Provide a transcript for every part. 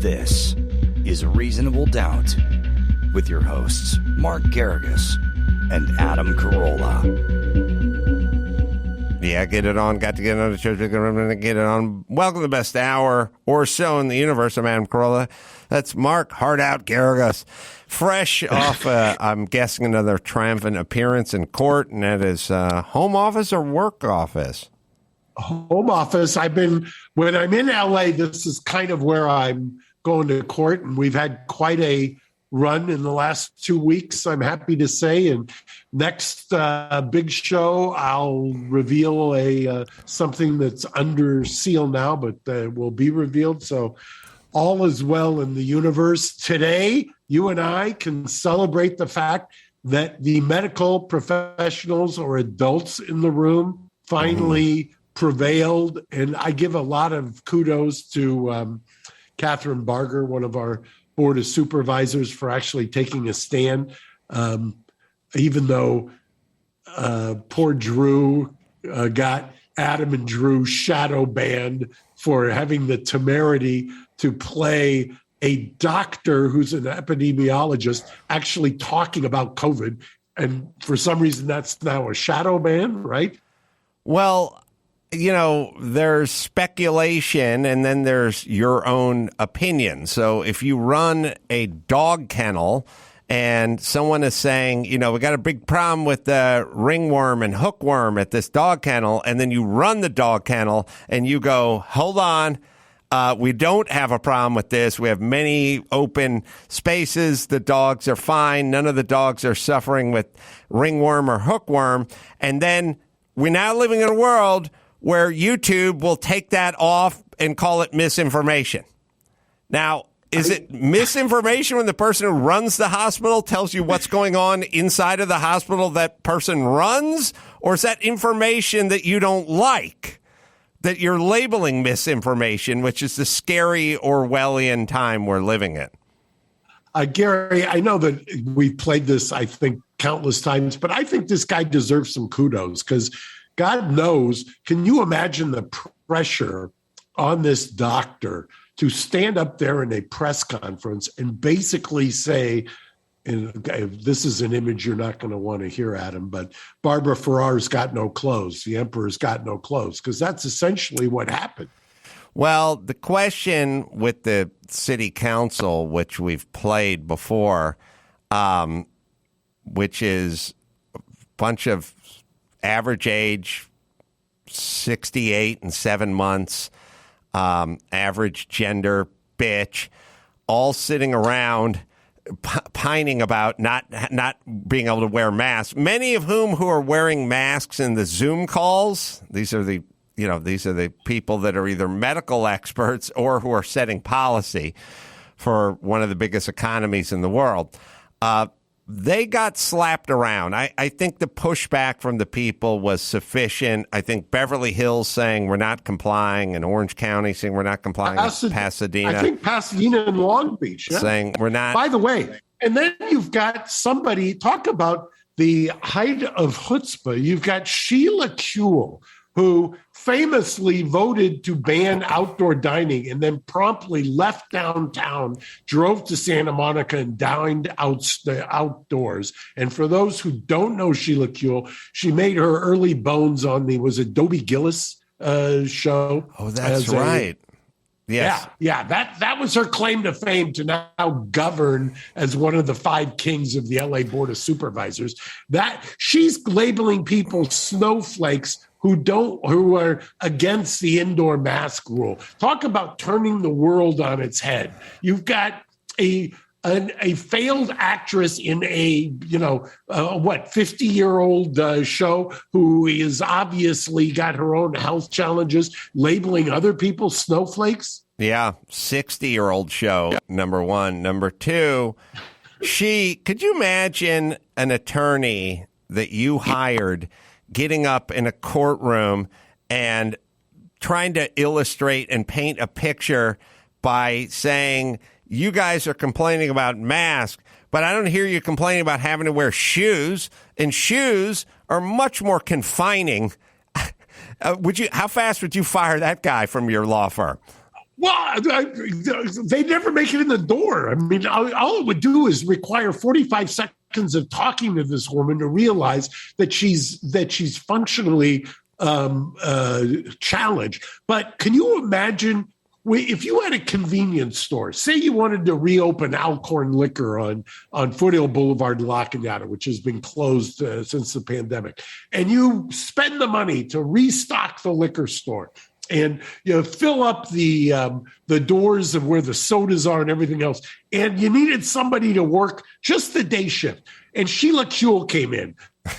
This is Reasonable Doubt with your hosts, Mark Garrigus and Adam Carolla. Yeah, get it on. Got to get on the church. Get it on. Welcome to the best hour or so in the universe. I'm Adam Carolla. That's Mark Hard Out Garrigus. Fresh off, I'm guessing, another triumphant appearance in court, and that is home office or work office? Home office. When I'm in LA, this is kind of where I'm going to court, and we've had quite a run in the last 2 weeks, I'm happy to say. And next big show, I'll reveal something that's under seal now, but will be revealed. So all is well in the universe. Today, you and I can celebrate the fact that the medical professionals or adults in the room finally prevailed. And I give a lot of kudos to Catherine Barger, one of our Board of Supervisors, for actually taking a stand, even though poor Drew got Adam and Drew shadow banned for having the temerity to play a doctor who's an epidemiologist actually talking about COVID. And for some reason, that's now a shadow ban, right? Well, you know, there's speculation and then there's your own opinion. So if you run a dog kennel and someone is saying, you know, we got a big problem with the ringworm and hookworm at this dog kennel, and then you run the dog kennel and you go, hold on, we don't have a problem with this. We have many open spaces. The dogs are fine. None of the dogs are suffering with ringworm or hookworm. And then we're now living in a world where YouTube will take that off and call it misinformation. Now, is it misinformation when the person who runs the hospital tells you what's going on inside of the hospital that person runs? Or is that information that you don't like, that you're labeling misinformation, which is the scary Orwellian time we're living in? Gary, I know that we've played this, I think, countless times, but I think this guy deserves some kudos because God knows, can you imagine the pressure on this doctor to stand up there in a press conference and basically say, and this is an image you're not going to want to hear, Adam, but Barbara Ferrar's got no clothes. The emperor's got no clothes, because that's essentially what happened. Well, the question with the city council, which we've played before, which is a bunch of average age, 68 and 7 months, average gender, bitch, all sitting around pining about not being able to wear masks, many of whom who are wearing masks in the Zoom calls. These are the people that are either medical experts or who are setting policy for one of the biggest economies in the world. They got slapped around. I think the pushback from the people was sufficient. I think Beverly Hills saying we're not complying, and Orange County saying we're not complying, Pasadena. I think Pasadena and Long Beach. Yeah. Saying we're not. By the way, and then you've got somebody, talk about the height of chutzpah. You've got Sheila Kuehl, who famously voted to ban outdoor dining and then promptly left downtown, drove to Santa Monica and dined outdoors. And for those who don't know Sheila Kuehl, she made her early bones on was it Dobie Gillis show? Oh, that's right. Yes. Yeah. That was her claim to fame, to now govern as one of the 5 kings of the LA Board of Supervisors. That she's labeling people snowflakes who are against the indoor mask rule. Talk about turning the world on its head. You've got a failed actress in a 50-year-old show who is obviously got her own health challenges, labeling other people snowflakes. Yeah, 60-year-old show, number one. Number two, could you imagine an attorney that you hired getting up in a courtroom and trying to illustrate and paint a picture by saying, you guys are complaining about masks, but I don't hear you complaining about having to wear shoes, and shoes are much more confining. How fast would you fire that guy from your law firm? They never make it in the door. I mean, all it would do is require 45 seconds of talking to this woman to realize that she's functionally challenged. But can you imagine if you had a convenience store, say you wanted to reopen Alcorn Liquor on Foothill Boulevard in La Cañada, which has been closed since the pandemic, and you spend the money to restock the liquor store, and fill up the doors of where the sodas are and everything else, and you needed somebody to work just the day shift, and Sheila Kuehl came in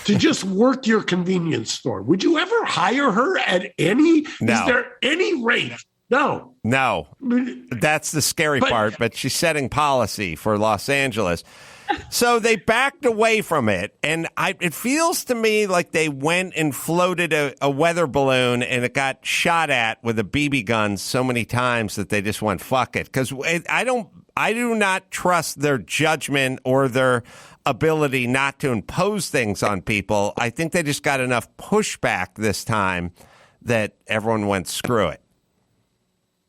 to just work your convenience store. Would you ever hire her at any? No. Is there any rate? No. That's the scary part, but she's setting policy for Los Angeles. So they backed away from it, and it feels to me like they went and floated a weather balloon, and it got shot at with a BB gun so many times that they just went, fuck it. Because I do not trust their judgment or their ability not to impose things on people. I think they just got enough pushback this time that everyone went, screw it.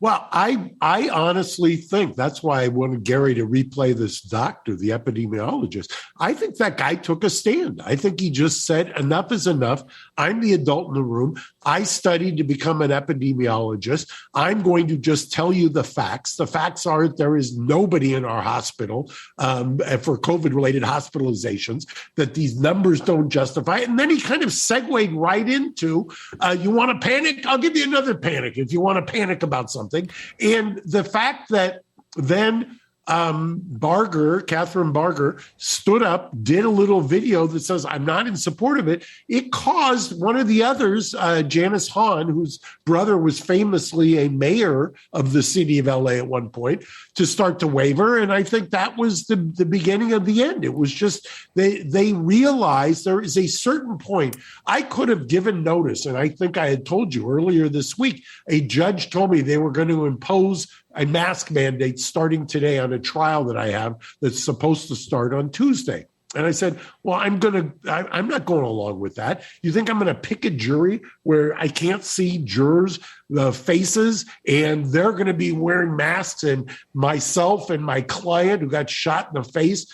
Well, I honestly think that's why I wanted Gary to replay this doctor, the epidemiologist. I think that guy took a stand. I think he just said, enough is enough. I'm the adult in the room. I studied to become an epidemiologist. I'm going to just tell you the facts. The facts are that there is nobody in our hospital for COVID-related hospitalizations, that these numbers don't justify it. And then he kind of segued right into, you want to panic? I'll give you another panic if you want to panic about something. And the fact that then Catherine Barger stood up, did a little video that says, I'm not in support of it. It caused one of the others, Janice Hahn, whose brother was famously a mayor of the city of LA at one point, to start to waver. And I think that was the beginning of the end. It was just they realized there is a certain point. I could have given notice, and I think I had told you earlier this week, a judge told me they were going to impose a mask mandate starting today on a trial that I have that's supposed to start on Tuesday. And I said, well, I'm not going along with that. You think I'm going to pick a jury where I can't see jurors' faces and they're going to be wearing masks, and myself and my client who got shot in the face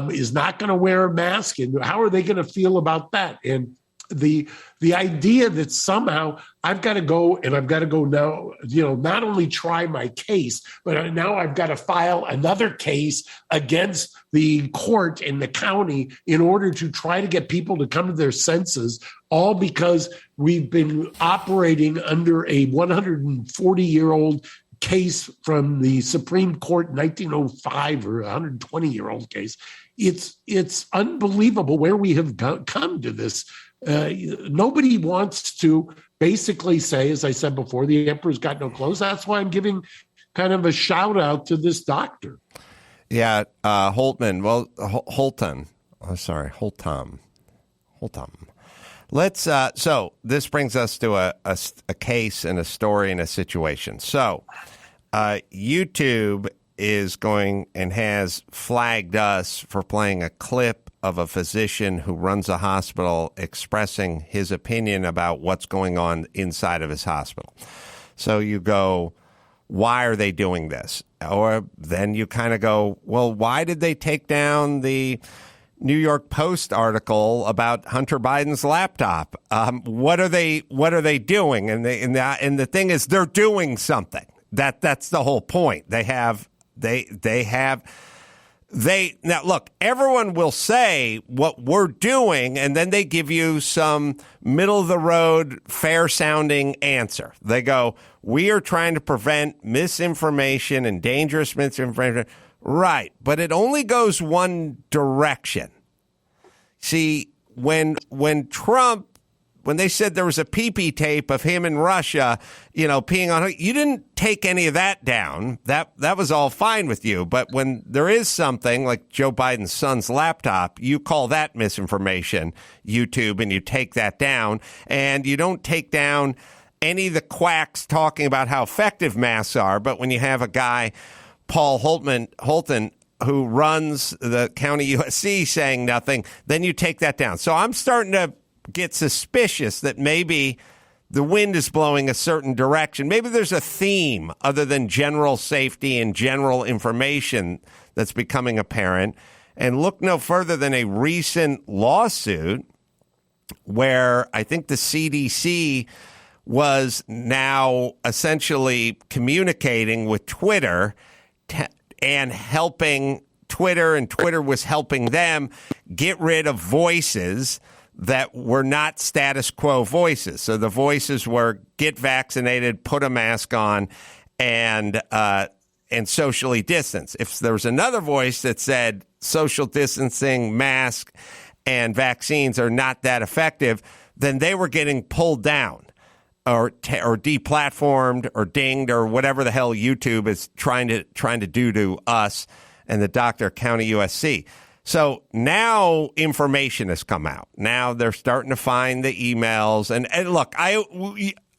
is not going to wear a mask? And how are they going to feel about that? And the idea that somehow I've got to go now, not only try my case, but now I've got to file another case against the court in the county in order to try to get people to come to their senses, all because we've been operating under a 140-year-old case from the Supreme Court in 1905, or a 120-year-old case. It's unbelievable where we have come to this. Nobody wants to basically say, as I said before, the emperor's got no clothes. That's why I'm giving kind of a shout out to this doctor. Yeah, Holton. Holton. Let's. So this brings us to a case and a story and a situation. So YouTube is going and has flagged us for playing a clip of a physician who runs a hospital expressing his opinion about what's going on inside of his hospital. So you go, why are they doing this? Or then you kind of go, well, why did they take down the New York Post article about Hunter Biden's laptop? What are they doing? And the thing is, they're doing something. That's the whole point. Now look, everyone will say what we're doing, and then they give you some middle of the road, fair sounding answer. They go, we are trying to prevent misinformation and dangerous misinformation. Right. But it only goes one direction. See, when they said there was a pee-pee tape of him in Russia, peeing on her, you didn't take any of that down. That was all fine with you. But when there is something like Joe Biden's son's laptop, you call that misinformation, YouTube, and you take that down. And you don't take down any of the quacks talking about how effective masks are. But when you have a guy, Paul Holton, who runs the county USC, saying nothing, then you take that down. So I'm starting to get suspicious that maybe the wind is blowing a certain direction. Maybe there's a theme other than general safety and general information that's becoming apparent. And look no further than a recent lawsuit where I think the CDC was now essentially communicating with Twitter and helping Twitter, and Twitter was helping them get rid of voices that were not status quo voices. So the voices were get vaccinated, put a mask on, and socially distance. If there was another voice that said social distancing, mask, and vaccines are not that effective, then they were getting pulled down or deplatformed or dinged or whatever the hell YouTube is trying to do to us and the Dr. County USC. So now information has come out. Now they're starting to find the emails. And look, I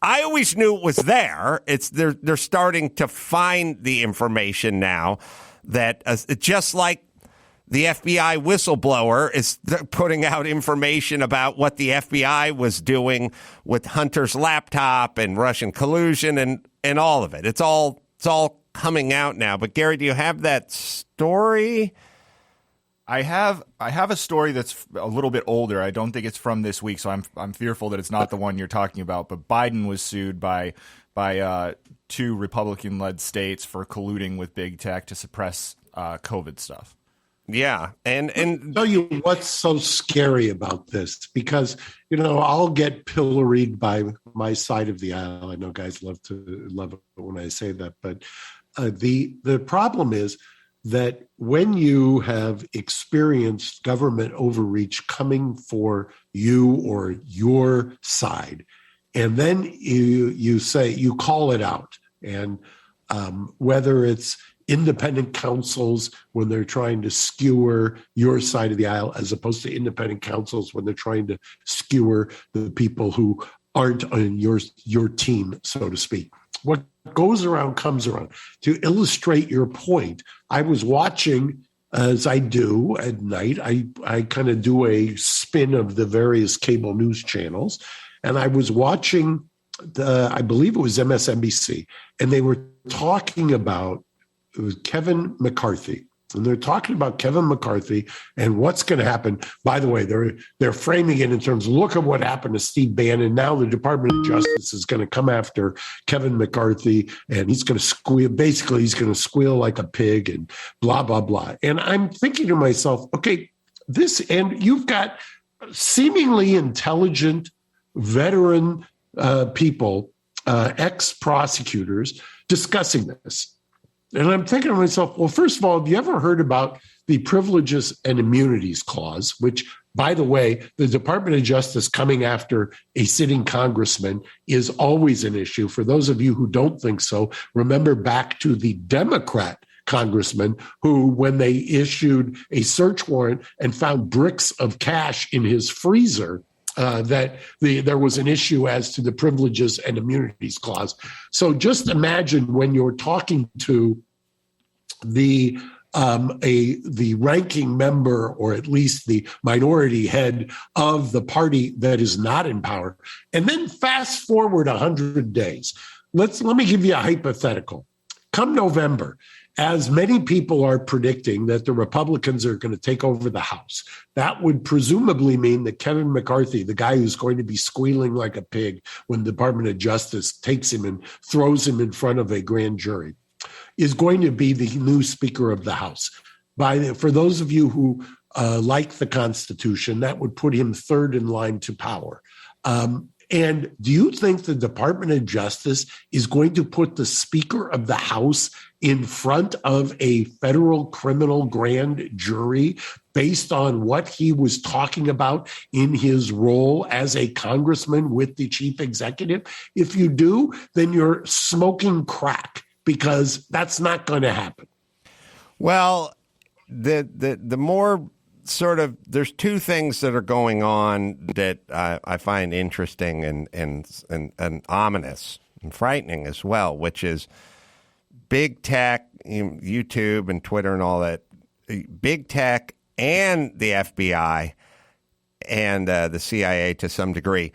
always knew it was there. They're starting to find the information now that just like the FBI whistleblower is putting out information about what the FBI was doing with Hunter's laptop and Russian collusion and all of it. It's all coming out now. But Gary, do you have that story? I have a story that's a little bit older. I don't think it's from this week, so I'm fearful that it's not the one you're talking about. But Biden was sued by two Republican-led states for colluding with big tech to suppress COVID stuff. Yeah, and I'll tell you what's so scary about this, because I'll get pilloried by my side of the aisle. I know guys love it when I say that, but the problem is that when you have experienced government overreach coming for you or your side, and then you say you call it out, and whether it's independent counsels when they're trying to skewer your side of the aisle, as opposed to independent counsels when they're trying to skewer the people who aren't on your team, so to speak. What goes around comes around. To illustrate your point, I was watching, as I do at night, I kind of do a spin of the various cable news channels, and I was watching I believe it was MSNBC, and they were talking about Kevin McCarthy. And they're talking about Kevin McCarthy and what's going to happen. By the way, they're framing it in terms of, look at what happened to Steve Bannon. Now the Department of Justice is going to come after Kevin McCarthy, and he's going to squeal. Basically, he's going to squeal like a pig and blah, blah, blah. And I'm thinking to myself, okay, and you've got seemingly intelligent veteran people, ex-prosecutors discussing this. And I'm thinking to myself, well, first of all, have you ever heard about the Privileges and Immunities Clause, which, by the way, the Department of Justice coming after a sitting congressman is always an issue. For those of you who don't think so, remember back to the Democrat congressman who, when they issued a search warrant and found bricks of cash in his freezer, there was an issue as to the Privileges and Immunities Clause. So just imagine when you're talking to the ranking member, or at least the minority head of the party that is not in power, and then fast forward 100 days. Let me give you a hypothetical. Come November, as many people are predicting that the Republicans are going to take over the House, that would presumably mean that Kevin McCarthy, the guy who's going to be squealing like a pig when the Department of Justice takes him and throws him in front of a grand jury, is going to be the new Speaker of the House. For those of you who like the Constitution, that would put him third in line to power. And do you think the Department of Justice is going to put the Speaker of the House in front of a federal criminal grand jury based on what he was talking about in his role as a congressman with the chief executive? If you do, then you're smoking crack, because that's not going to happen. Well, the more sort of, there's two things that are going on that I find interesting and ominous and frightening as well, which is big tech, YouTube and Twitter and all that, big tech and the FBI and the CIA to some degree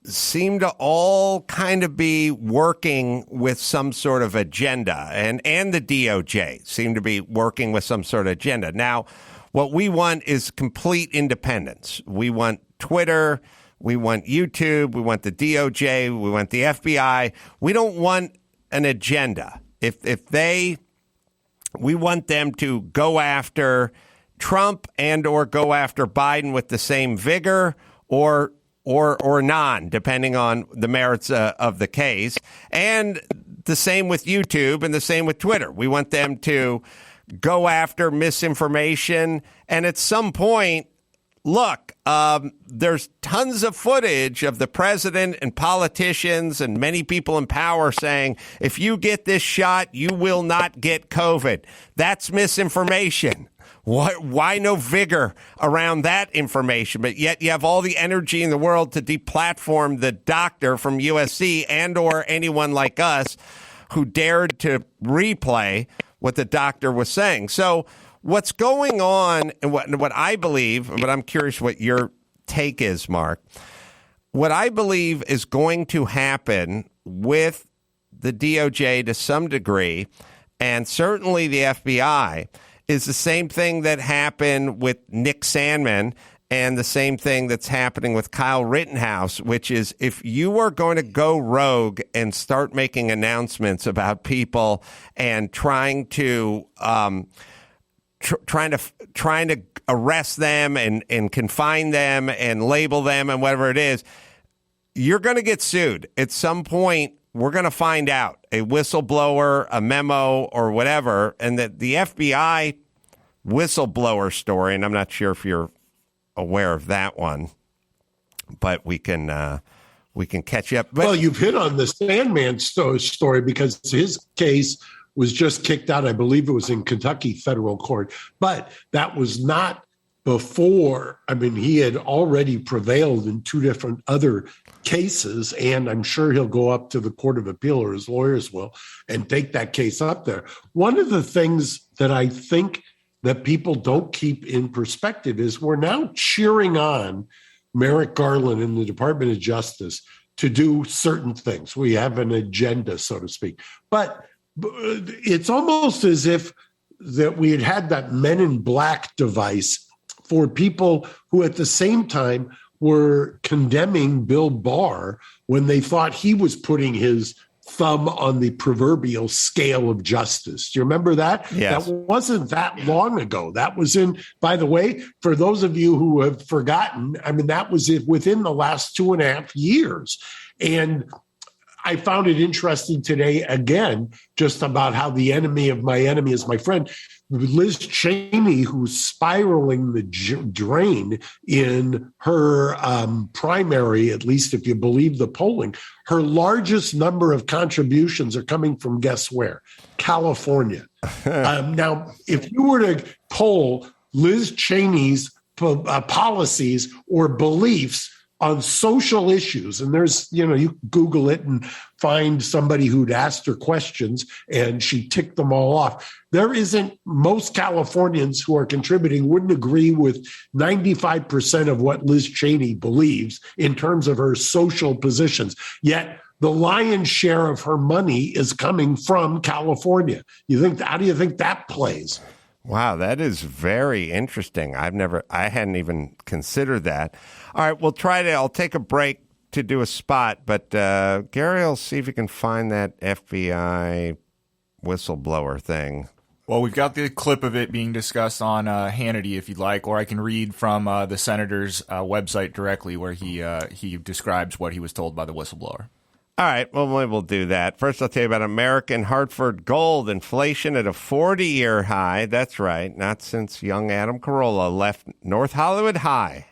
seem to all kind of be working with some sort of agenda, and the DOJ seem to be working with some sort of agenda. Now, what we want is complete independence. We want Twitter, we want YouTube, we want the DOJ, we want the FBI. We don't want an agenda. We want them to go after Trump and or go after Biden with the same vigor or none, depending on the merits of the case. And the same with YouTube and the same with Twitter. We want them to go after misinformation. And at some point, look, there's tons of footage of the president and politicians and many people in power saying, if you get this shot, you will not get COVID. That's misinformation. Why no vigor around that information? But yet you have all the energy in the world to deplatform the doctor from USC and or anyone like us who dared to replay what the doctor was saying. So what's going on, and what I believe, but I'm curious what your take is, Mark, what I believe is going to happen with the DOJ to some degree, and certainly the FBI, is the same thing that happened with Nick Sandmann and the same thing that's happening with Kyle Rittenhouse, which is if you are going to go rogue and start making announcements about people and trying to arrest them and confine them and label them and whatever it is, you're going to get sued. At some point, we're going to find out a whistleblower, a memo, or whatever, and that the FBI whistleblower story, and I'm not sure if you're aware of that one, but we can catch you up. But, well, you've hit on the Sandman story because his case was just kicked out. I believe it was in Kentucky federal court, but that was not before. I mean, he had already prevailed in two different other cases, and I'm sure he'll go up to the Court of Appeal, or his lawyers will, and take that case up there. One of the things that I think that people don't keep in perspective is we're now cheering on Merrick Garland in the Department of Justice to do certain things. We have an agenda, so to speak. But it's almost as if that we had that Men in Black device for people who at the same time were condemning Bill Barr when they thought he was putting his thumb on the proverbial scale of justice. Do you remember that? Yes. That wasn't that long ago. That was in, by the way, for those of you who have forgotten, I mean, that was within the last 2.5 years. And I found it interesting today, again, just about how the enemy of my enemy is my friend. Liz Cheney, who's spiraling the drain in her primary, at least if you believe the polling, her largest number of contributions are coming from, guess where? California. Now, if you were to poll Liz Cheney's policies or beliefs on social issues, and there's, you Google it and find somebody who'd asked her questions and she ticked them all off. There isn't, most Californians who are contributing wouldn't agree with 95% of what Liz Cheney believes in terms of her social positions. Yet the lion's share of her money is coming from California. How do you think that plays? Wow, that is very interesting. I hadn't even considered that. All right, I'll take a break to do a spot, but Gary will see if he can find that FBI whistleblower thing. Well, we've got the clip of it being discussed on Hannity, if you'd like, or I can read from the senator's website directly where he describes what he was told by the whistleblower. All right, well, maybe we'll do that. First, I'll tell you about American Hartford Gold. Inflation at a 40-year high. That's right, not since young Adam Carolla left North Hollywood High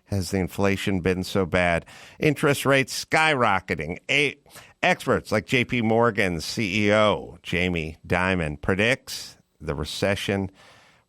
has the inflation been so bad. Interest rates skyrocketing. Experts like J.P. Morgan's CEO, Jamie Dimon, predicts the recession.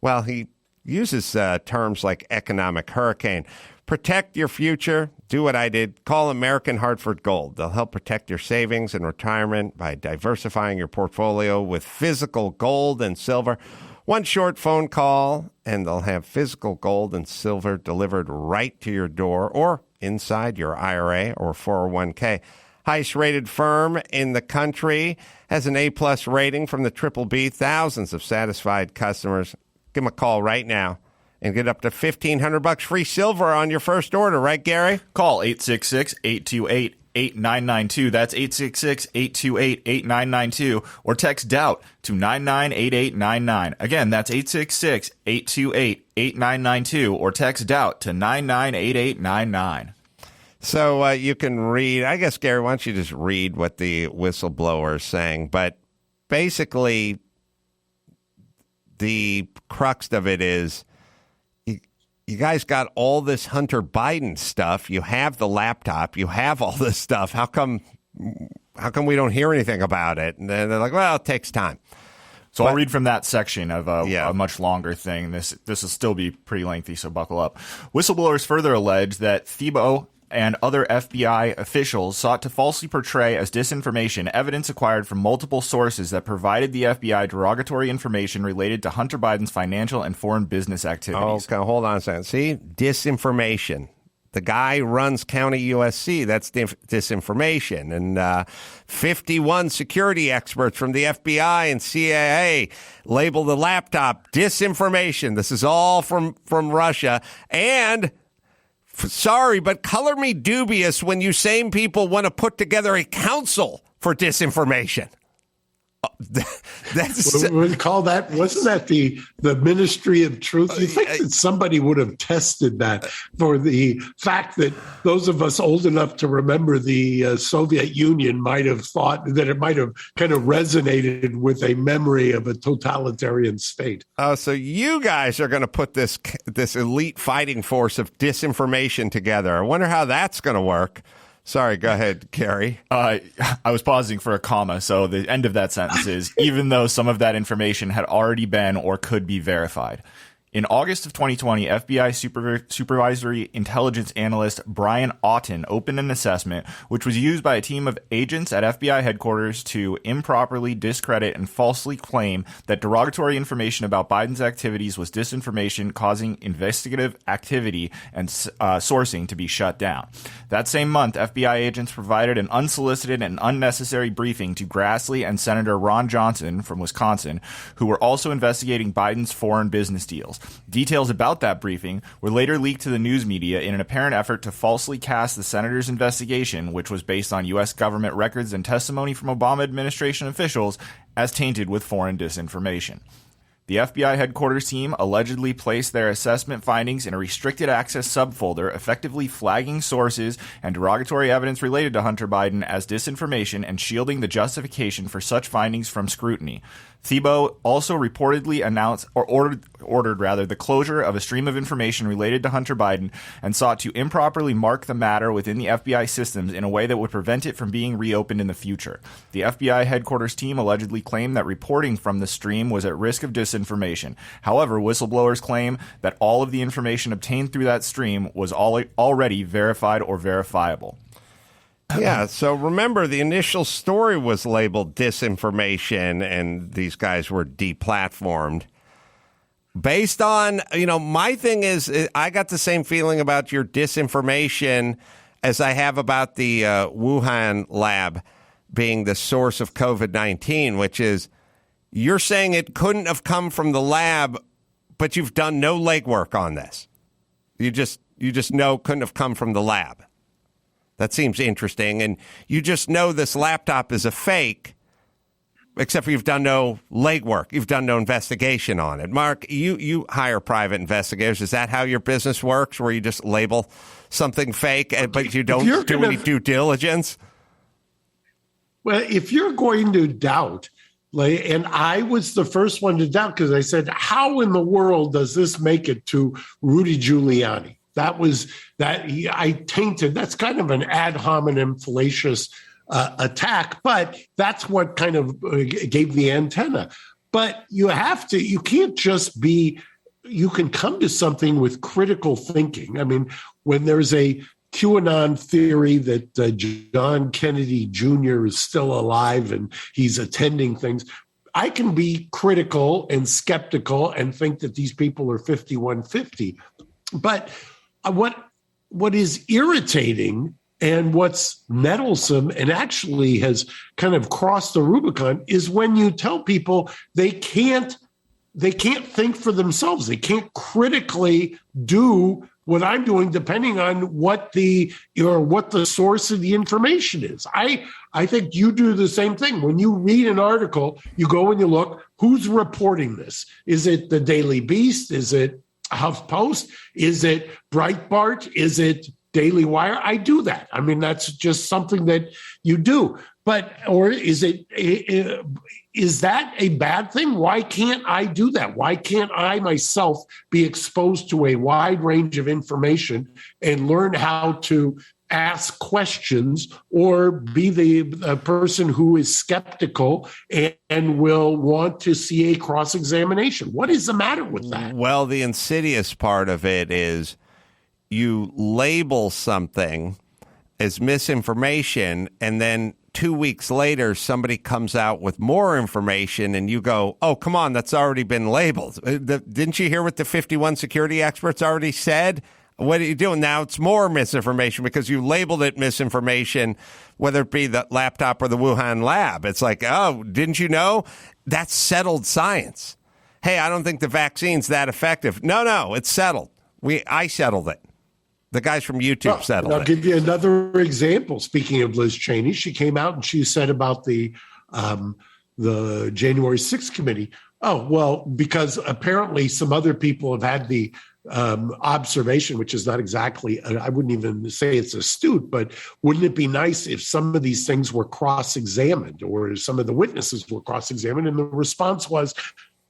Well, he uses terms like economic hurricane. Protect your future. Do what I did. Call American Hartford Gold. They'll help protect your savings and retirement by diversifying your portfolio with physical gold and silver. One short phone call, and they'll have physical gold and silver delivered right to your door or inside your IRA or 401k. Highest rated firm in the country, has an A-plus rating from the Triple B. Thousands of satisfied customers. Give them a call right now and get up to $1,500 free silver on your first order. Right, Gary? Call 866-828-8992. That's 866-828-8992. Or text DOUBT to 998899. Again, that's 866-828-8992. Or text DOUBT to 998899. So you can read, I guess, Gary, why don't you just read what the whistleblower is saying? But basically, the crux of it is, you guys got all this Hunter Biden stuff. You have the laptop. You have all this stuff. How come we don't hear anything about it? And they're like, well, it takes time. So I'll read from that section of a much longer thing. This will still be pretty lengthy, so buckle up. Whistleblowers further allege that Thibault and other FBI officials sought to falsely portray as disinformation evidence acquired from multiple sources that provided the FBI derogatory information related to Hunter Biden's financial and foreign business activities. Okay, hold on a second. See? Disinformation. The guy runs County USC. That's disinformation. And 51 security experts from the FBI and CIA label the laptop disinformation. This is all from Russia. And sorry, but color me dubious when you same people want to put together a council for disinformation. What would we call that? Wasn't that the Ministry of Truth? You think that somebody would have tested that for the fact that those of us old enough to remember the Soviet Union might have thought that it might have kind of resonated with a memory of a totalitarian state. Oh, so you guys are going to put this elite fighting force of disinformation together. I wonder how that's going to work. Sorry, go ahead, Gary. I was pausing for a comma, so the end of that sentence is, even though some of that information had already been or could be verified. In August of 2020, FBI supervisory intelligence analyst Brian Auten opened an assessment which was used by a team of agents at FBI headquarters to improperly discredit and falsely claim that derogatory information about Biden's activities was disinformation, causing investigative activity and sourcing to be shut down. That same month, FBI agents provided an unsolicited and unnecessary briefing to Grassley and Senator Ron Johnson from Wisconsin, who were also investigating Biden's foreign business deals. Details about that briefing were later leaked to the news media in an apparent effort to falsely cast the senator's investigation, which was based on U.S. government records and testimony from Obama administration officials, as tainted with foreign disinformation. The FBI headquarters team allegedly placed their assessment findings in a restricted access subfolder, effectively flagging sources and derogatory evidence related to Hunter Biden as disinformation and shielding the justification for such findings from scrutiny. Thibault also reportedly announced or ordered the closure of a stream of information related to Hunter Biden and sought to improperly mark the matter within the FBI systems in a way that would prevent it from being reopened in the future. The FBI headquarters team allegedly claimed that reporting from the stream was at risk of disinformation. However, whistleblowers claim that all of the information obtained through that stream was already verified or verifiable. Yeah, so remember, the initial story was labeled disinformation, and these guys were deplatformed. Based on, my thing is, I got the same feeling about your disinformation as I have about the Wuhan lab being the source of COVID-19, which is, you're saying it couldn't have come from the lab, but you've done no legwork on this. You just know it couldn't have come from the lab. That seems interesting. And you just know this laptop is a fake, except for you've done no legwork. You've done no investigation on it. Mark, you hire private investigators. Is that how your business works, where you just label something fake, but you don't do any due diligence? Well, if you're going to doubt, and I was the first one to doubt, because I said, how in the world does this make it to Rudy Giuliani? I tainted. That's kind of an ad hominem fallacious attack, but that's what kind of gave the antenna. But you can't just you can come to something with critical thinking. I mean, when there's a QAnon theory that John Kennedy Jr. is still alive and he's attending things, I can be critical and skeptical and think that these people are 5150. But what is irritating and what's meddlesome and actually has kind of crossed the Rubicon is when you tell people they can't think for themselves. They can't critically do what I'm doing, depending on what the source of the information is. I think you do the same thing. When you read an article, you go and you look, who's reporting this? Is it the Daily Beast? Is it HuffPost? Is it Breitbart? Is it Daily Wire? I do that. I mean, that's just something that you do. Or is that a bad thing? Why can't I do that? Why can't I myself be exposed to a wide range of information and learn how to ask questions or be the person who is skeptical and will want to see a cross-examination? What is the matter with that? Well, the insidious part of it is you label something as misinformation, and then 2 weeks later, somebody comes out with more information and you go, oh, come on, that's already been labeled. Didn't you hear what the 51 security experts already said? What are you doing? Now it's more misinformation because you labeled it misinformation, whether it be the laptop or the Wuhan lab. It's like, oh, didn't you know? That's settled science. Hey, I don't think the vaccine's that effective. No, it's settled. I settled it. The guys from YouTube settled it. I'll give you another example. Speaking of Liz Cheney, she came out and she said about the January 6th committee, oh, well, because apparently some other people have had the observation, which is not exactly, I wouldn't even say it's astute, but wouldn't it be nice if some of these things were cross-examined or some of the witnesses were cross-examined? And the response was,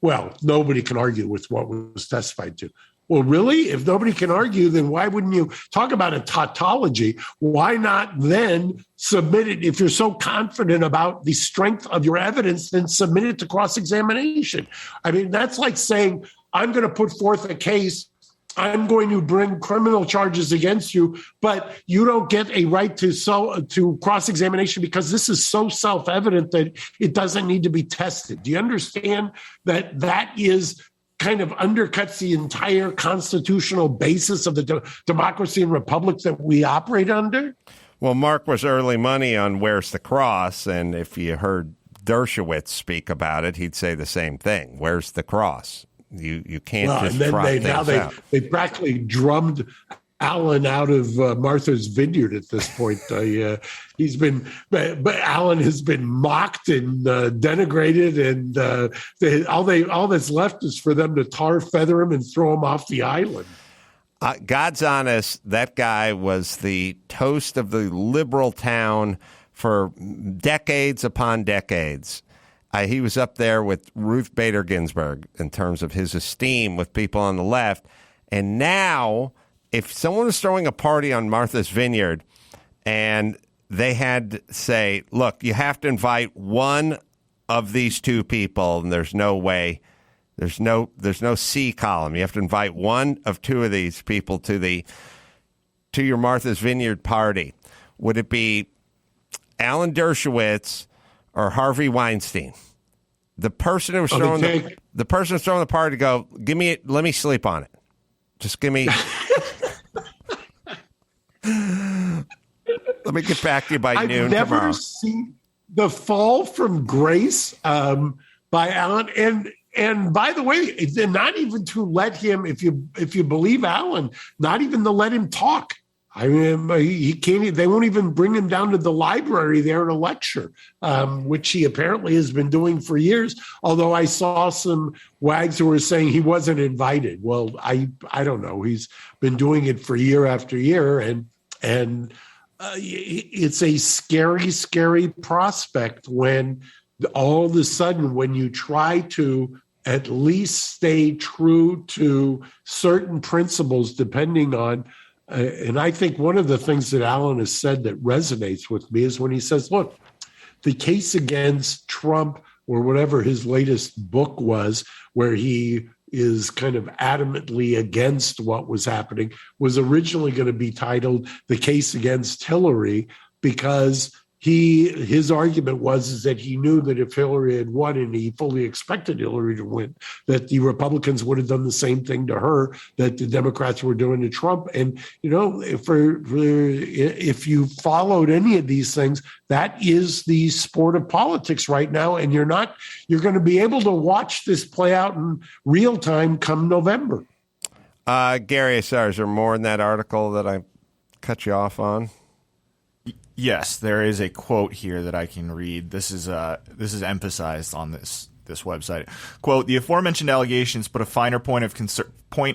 well, nobody can argue with what was testified to. Well, really? If nobody can argue, then why wouldn't you talk about a tautology? Why not then submit it? If you're so confident about the strength of your evidence, then submit it to cross-examination. I mean, that's like saying, I'm going to put forth a case. I'm going to bring criminal charges against you, but you don't get a right to cross-examination because this is so self-evident that it doesn't need to be tested. Do you understand that is kind of undercuts the entire constitutional basis of the democracy and republic that we operate under? Well, Mark was early money on Where's the Cross, and if you heard Dershowitz speak about it, he'd say the same thing. Where's the cross? You can't just trot things out. They practically drummed Alan out of Martha's Vineyard at this point. But Alan has been mocked and denigrated, and all that's left is for them to tar feather him and throw him off the island. God's honest, that guy was the toast of the liberal town for decades upon decades. He was up there with Ruth Bader Ginsburg in terms of his esteem with people on the left. And now, if someone was throwing a party on Martha's Vineyard and they had to say, look, you have to invite one of these two people, and there's no way, there's no C column. You have to invite one of two of these people to your Martha's Vineyard party. Would it be Alan Dershowitz or Harvey Weinstein? The person who was throwing the party, go, let me sleep on it. Just give me. Let me get back to you by noon tomorrow. I've never seen The Fall from Grace by Alan. And by the way, not even to let him, if you believe Alan, not even to let him talk. I mean, he can't. They won't even bring him down to the library there to lecture, which he apparently has been doing for years. Although I saw some wags who were saying he wasn't invited. Well, I don't know. He's been doing it for year after year, and it's a scary, scary prospect when all of a sudden, when you try to at least stay true to certain principles, depending on. And I think one of the things that Alan has said that resonates with me is when he says, look, the case against Trump, or whatever his latest book was, where he is kind of adamantly against what was happening, was originally going to be titled The Case Against Hillary, because his argument was that he knew that if Hillary had won, and he fully expected Hillary to win, that the Republicans would have done the same thing to her that the Democrats were doing to Trump. And, if you followed any of these things, that is the sport of politics right now. And you're going to be able to watch this play out in real time come November. Gary, sorry, is there more in that article that I cut you off on? Yes, there is a quote here that I can read. This is emphasized on this website. Quote, the aforementioned allegations put a finer point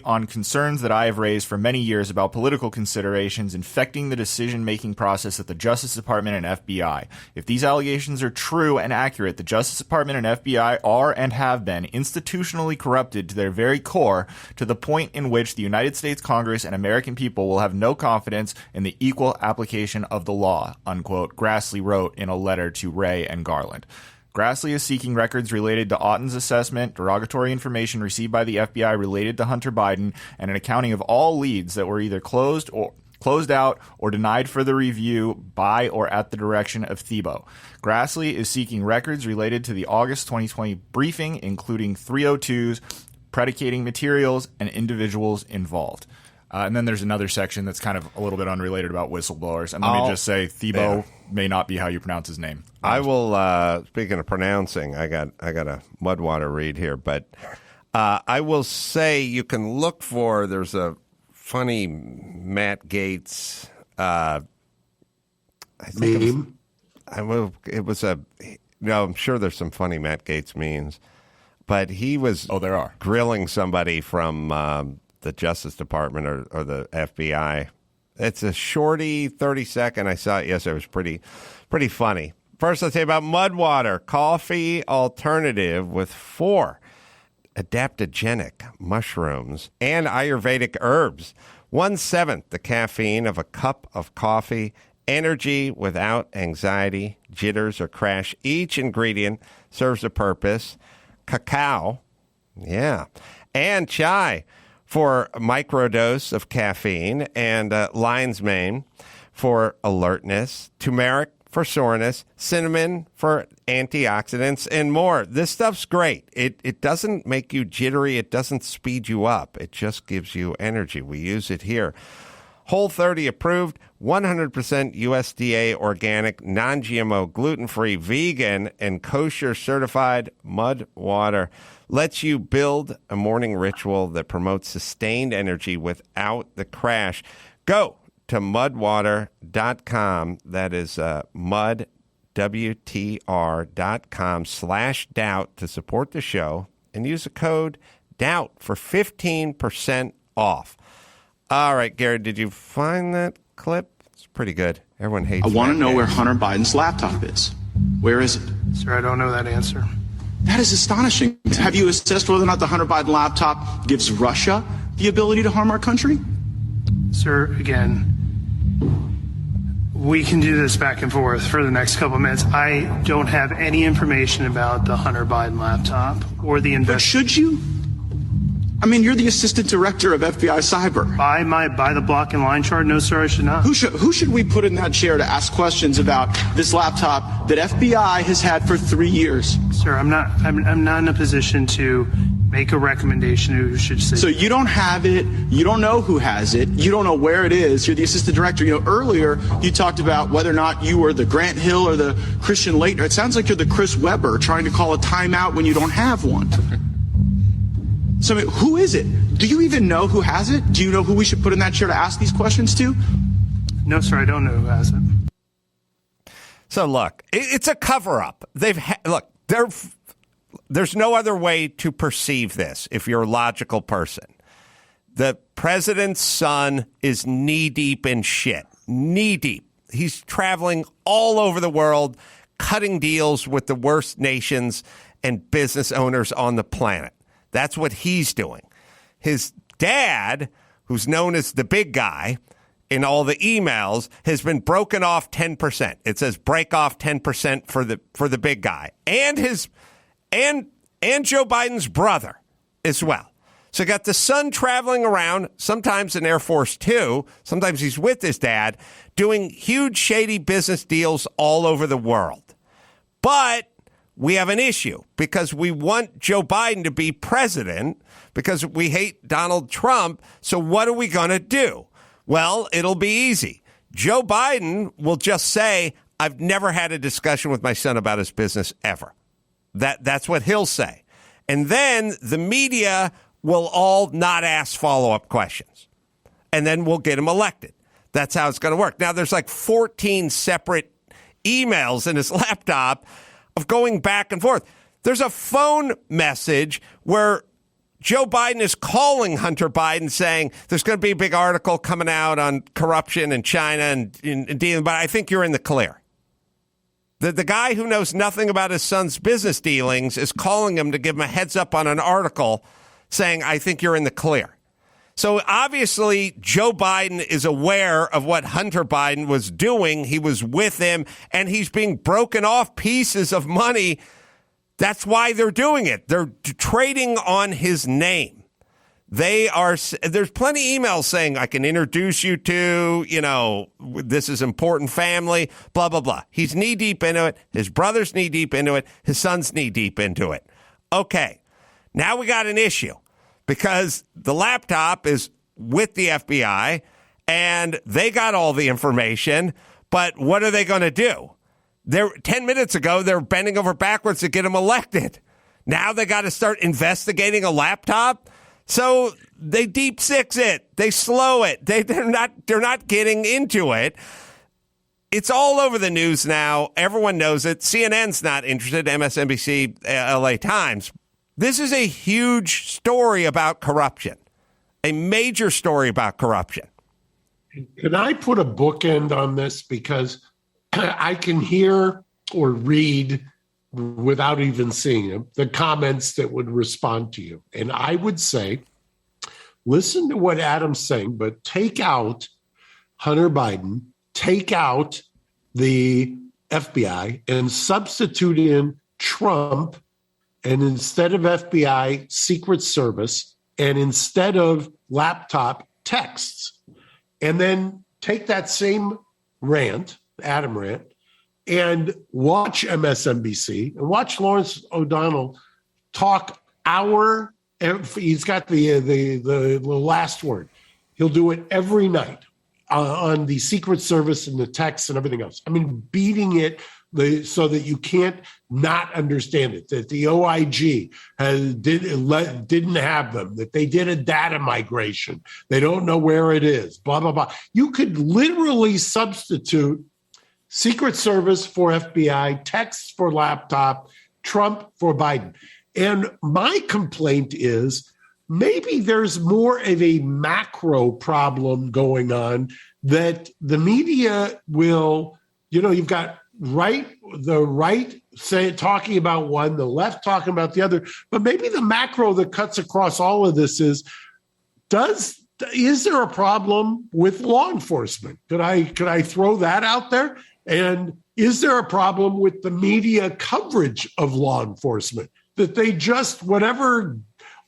on concerns that I have raised for many years about political considerations infecting the decision-making process at the Justice Department and FBI. If these allegations are true and accurate, the Justice Department and FBI are and have been institutionally corrupted to their very core, to the point in which the United States Congress and American people will have no confidence in the equal application of the law, unquote, Grassley wrote in a letter to Wray and Garland. Grassley is seeking records related to Otten's assessment, derogatory information received by the FBI related to Hunter Biden, and an accounting of all leads that were either closed out or denied further review by or at the direction of Thibault. Grassley is seeking records related to the August 2020 briefing, including 302s, predicating materials, and individuals involved. And then there's another section that's kind of a little bit unrelated about whistleblowers. And let me just say, Thibault may not be how you pronounce his name. I will, speaking of pronouncing, I got a Mudwater read here, but I will say you can look for, there's a funny Matt Gaetz, I think I'm sure there's some funny Matt Gaetz memes, but he was there are grilling somebody from the Justice Department or the FBI. It's a shorty 30-second. I saw it yesterday. It was pretty funny. First, let's say about Mudwater, coffee alternative with 4 adaptogenic mushrooms and Ayurvedic herbs. 1/7 the caffeine of a cup of coffee. Energy without anxiety, jitters, or crash. Each ingredient serves a purpose. Cacao, and chai for a microdose of caffeine, and lion's mane for alertness, turmeric for soreness, cinnamon for antioxidants, and more. This stuff's great. It doesn't make you jittery. It doesn't speed you up. It just gives you energy. We use it here. Whole30 approved, 100% USDA organic, non-GMO, gluten-free, vegan, and kosher certified. Mudwater lets you build a morning ritual that promotes sustained energy without the crash. Go to mudwater.com. That is mudwtr.com/doubt to support the show, and use the code DOUBT for 15% off. All right, Gary, did you find that clip? It's pretty good. Everyone hates it. I want to know where Hunter Biden's laptop is. Where is it? Sir, I don't know that answer. That is astonishing. Have you assessed whether or not the Hunter Biden laptop gives Russia the ability to harm our country? Sir, again, we can do this back and forth for the next couple of minutes. I don't have any information about the Hunter Biden laptop or the But should you? I mean, you're the assistant director of FBI Cyber. By the block and line chart, no, sir, I should not. Who should we put in that chair to ask questions about this laptop that FBI has had for 3 years? Sir, I'm not in a position to make a recommendation who should say. So you don't have it. You don't know who has it. You don't know where it is. You're the assistant director. You know, earlier you talked about whether or not you were the Grant Hill or the Christian Laettner. It sounds like you're the Chris Webber trying to call a timeout when you don't have one. So, I mean, who is it? Do you even know who has it? Do you know who we should put in that chair to ask these questions to? No, sir, I don't know who has it. So, look, it's a cover-up. There's no other way to perceive this if you're a logical person. The president's son is knee-deep in shit. Knee-deep. He's traveling all over the world, cutting deals with the worst nations and business owners on the planet. That's what he's doing. His dad, who's known as the big guy in all the emails, has been broken off 10%. It says break off 10% for the big guy and Joe Biden's brother as well. So got the son traveling around, sometimes in Air Force Two, sometimes he's with his dad, doing huge shady business deals all over the world. But we have an issue because we want Joe Biden to be president because we hate Donald Trump. So what are we going to do? Well, it'll be easy. Joe Biden will just say, I've never had a discussion with my son about his business ever. That's what he'll say. And then the media will all not ask follow-up questions. And then we'll get him elected. That's how it's going to work. Now, there's like 14 separate emails in his laptop of going back and forth. There's a phone message where Joe Biden is calling Hunter Biden saying there's going to be a big article coming out on corruption in China and dealing, but I think you're in the clear. The guy who knows nothing about his son's business dealings is calling him to give him a heads up on an article saying, I think you're in the clear. So obviously, Joe Biden is aware of what Hunter Biden was doing. He was with him, and he's being broken off pieces of money. That's why they're doing it. They're trading on his name. There's plenty of emails saying, I can introduce you to, this is important family, blah, blah, blah. He's knee deep into it. His brother's knee deep into it. His son's knee deep into it. Okay. Now we got an issue because the laptop is with the FBI and they got all the information. But what are they going to do? 10 minutes ago, they're bending over backwards to get him elected. Now they got to start investigating a laptop. So they deep six it. They slow it. They're not getting into it. It's all over the news now. Everyone knows it. CNN's not interested. MSNBC, LA Times. This is a huge story about corruption, a major story about corruption. Can I put a bookend on this? Because I can hear or read without even seeing them, the comments that would respond to you. And I would say, listen to what Adam's saying, but take out Hunter Biden, take out the FBI, and substitute in Trump, and instead of FBI, Secret Service, and instead of laptop, texts. And then take that same rant, Adam rant, and watch MSNBC and watch Lawrence O'Donnell talk he's got the last word. He'll do it every night on the Secret Service and the texts and everything else. I mean, beating it so that you can't not understand it, that the OIG didn't have them, that they did a data migration. They don't know where it is, blah, blah, blah. You could literally substitute Secret Service for FBI, texts for laptop, Trump for Biden. And my complaint is maybe there's more of a macro problem going on that the media will, you've got the right talking about one, the left talking about the other, but maybe the macro that cuts across all of this is there a problem with law enforcement? Could I throw that out there? And is there a problem with the media coverage of law enforcement? That they just, whatever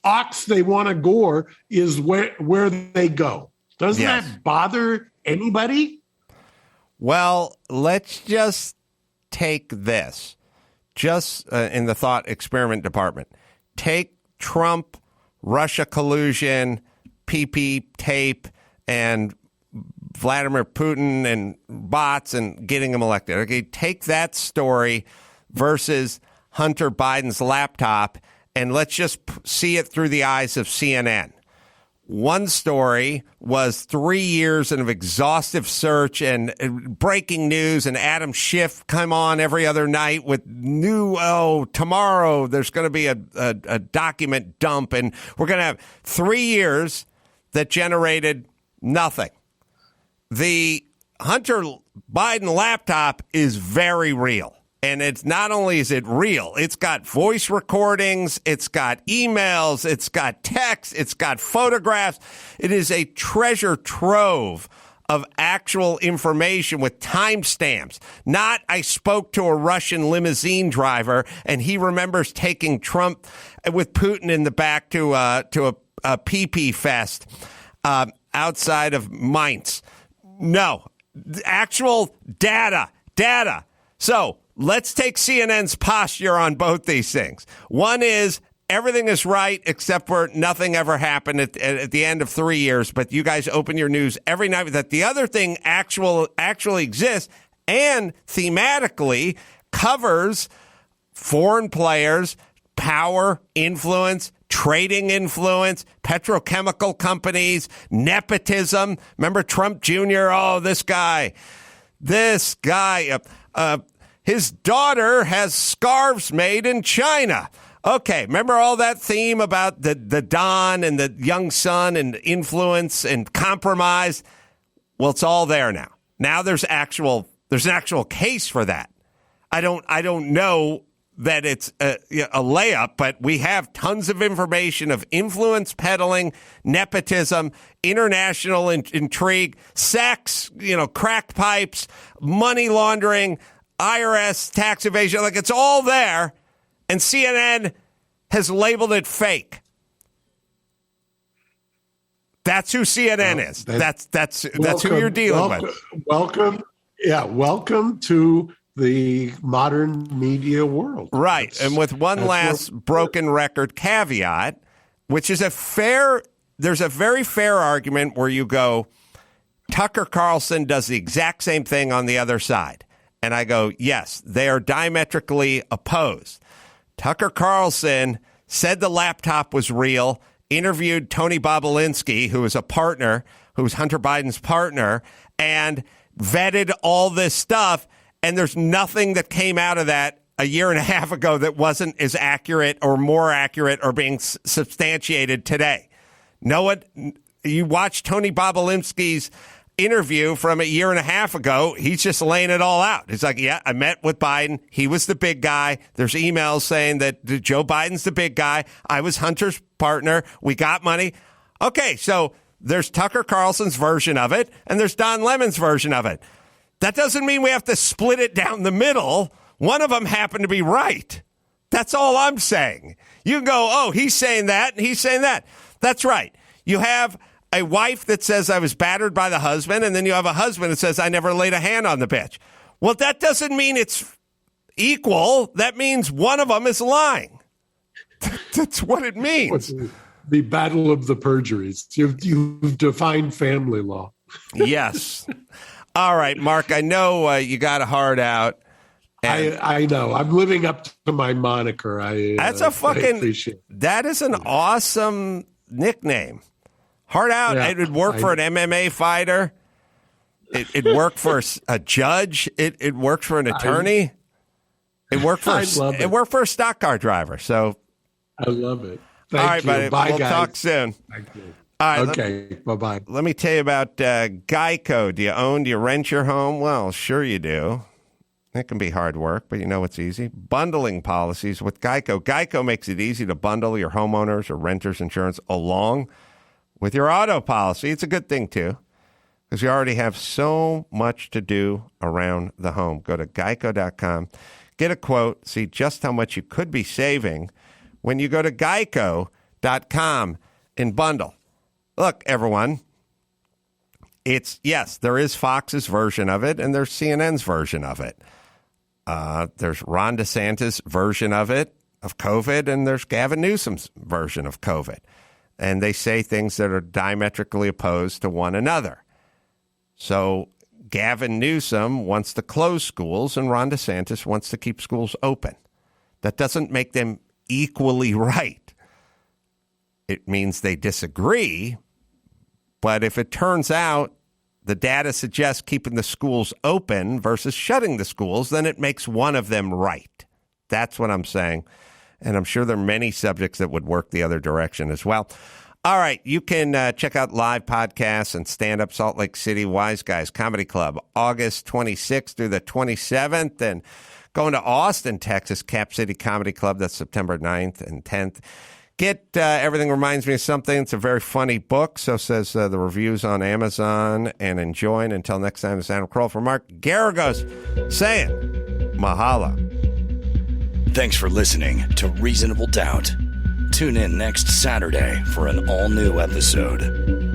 ox they want to gore is where they go. Doesn't that bother anybody? Well, let's just take this. Just in the thought experiment department. Take Trump, Russia collusion, PP tape, and Vladimir Putin and bots and getting him elected. Okay, take that story versus Hunter Biden's laptop, and let's just see it through the eyes of CNN. One story was 3 years of exhaustive search and breaking news, and Adam Schiff come on every other night with tomorrow there's going to be a document dump, and we're going to have 3 years that generated nothing. The Hunter Biden laptop is very real. And it's not only is it real, it's got voice recordings, it's got emails, it's got text, it's got photographs. It is a treasure trove of actual information with timestamps. Not, I spoke to a Russian limousine driver and he remembers taking Trump with Putin in the back to a pee-pee fest outside of Mainz. No, actual data. So let's take CNN's posture on both these things. One is everything is right except for nothing ever happened at the end of 3 years, but you guys open your news every night that the other thing actually exists and thematically covers foreign players, power, influence, trading influence, petrochemical companies, nepotism. Remember Trump Jr.? Oh, this guy. His daughter has scarves made in China. Okay, remember all that theme about the Don and the young son and influence and compromise? Well, it's all there now. Now there's an actual case for that. I don't know that it's a layup, but we have tons of information of influence peddling, nepotism, international intrigue, sex, crack pipes, money laundering, IRS, tax evasion. Like, it's all there, and CNN has labeled it fake. That's who CNN is. That's who you're dealing with. Welcome to the modern media world. Right. And with one last broken record caveat, which is there's a very fair argument where you go, Tucker Carlson does the exact same thing on the other side. And I go, yes, they are diametrically opposed. Tucker Carlson said the laptop was real, interviewed Tony Bobulinski, who was Hunter Biden's partner, and vetted all this stuff. And there's nothing that came out of that a year and a half ago that wasn't as accurate or more accurate or being substantiated today. You watch Tony Bobulinski's interview from a year and a half ago. He's just laying it all out. He's like, yeah, I met with Biden. He was the big guy. There's emails saying that Joe Biden's the big guy. I was Hunter's partner. We got money. Okay, so there's Tucker Carlson's version of it, and there's Don Lemon's version of it. That doesn't mean we have to split it down the middle. One of them happened to be right. That's all I'm saying. You can go, oh, he's saying that, and he's saying that. That's right. You have a wife that says I was battered by the husband, and then you have a husband that says I never laid a hand on the bitch. Well, that doesn't mean it's equal. That means one of them is lying. That's what it means. The battle of the perjuries. You've defined family law. Yes. All right, Mark, I know you got a heart out. I know. I'm living up to my moniker. That is an awesome nickname. Heart out. Yeah, it would work for an MMA fighter. It worked for a judge. It worked for an attorney. It worked for a stock car driver. So I love it. All right, buddy. Bye, we'll guys. Talk soon. Thank you. All right, okay, bye-bye. Let me tell you about Geico. Do you rent your home? Well, sure you do. It can be hard work, but you know it's easy. Bundling policies with Geico. Geico makes it easy to bundle your homeowners or renters insurance along with your auto policy. It's a good thing, too, because you already have so much to do around the home. Go to geico.com, get a quote, see just how much you could be saving when you go to geico.com and bundle. Look, everyone, there is Fox's version of it, and there's CNN's version of it. There's Ron DeSantis' version of COVID, and there's Gavin Newsom's version of COVID. And they say things that are diametrically opposed to one another. So Gavin Newsom wants to close schools, and Ron DeSantis wants to keep schools open. That doesn't make them equally right. It means they disagree, but if it turns out the data suggests keeping the schools open versus shutting the schools, then it makes one of them right. That's what I'm saying. And I'm sure there are many subjects that would work the other direction as well. All right, you can check out live podcasts and stand-up Salt Lake City Wise Guys Comedy Club, August 26th through the 27th, and going to Austin, Texas, Cap City Comedy Club, that's September 9th and 10th. Get Everything Reminds Me of Something. It's a very funny book, so says the reviews on Amazon, and enjoy. And until next time, it's Adam Kroll for Mark Garagos saying mahalo. Thanks for listening to Reasonable Doubt. Tune in next Saturday for an all-new episode.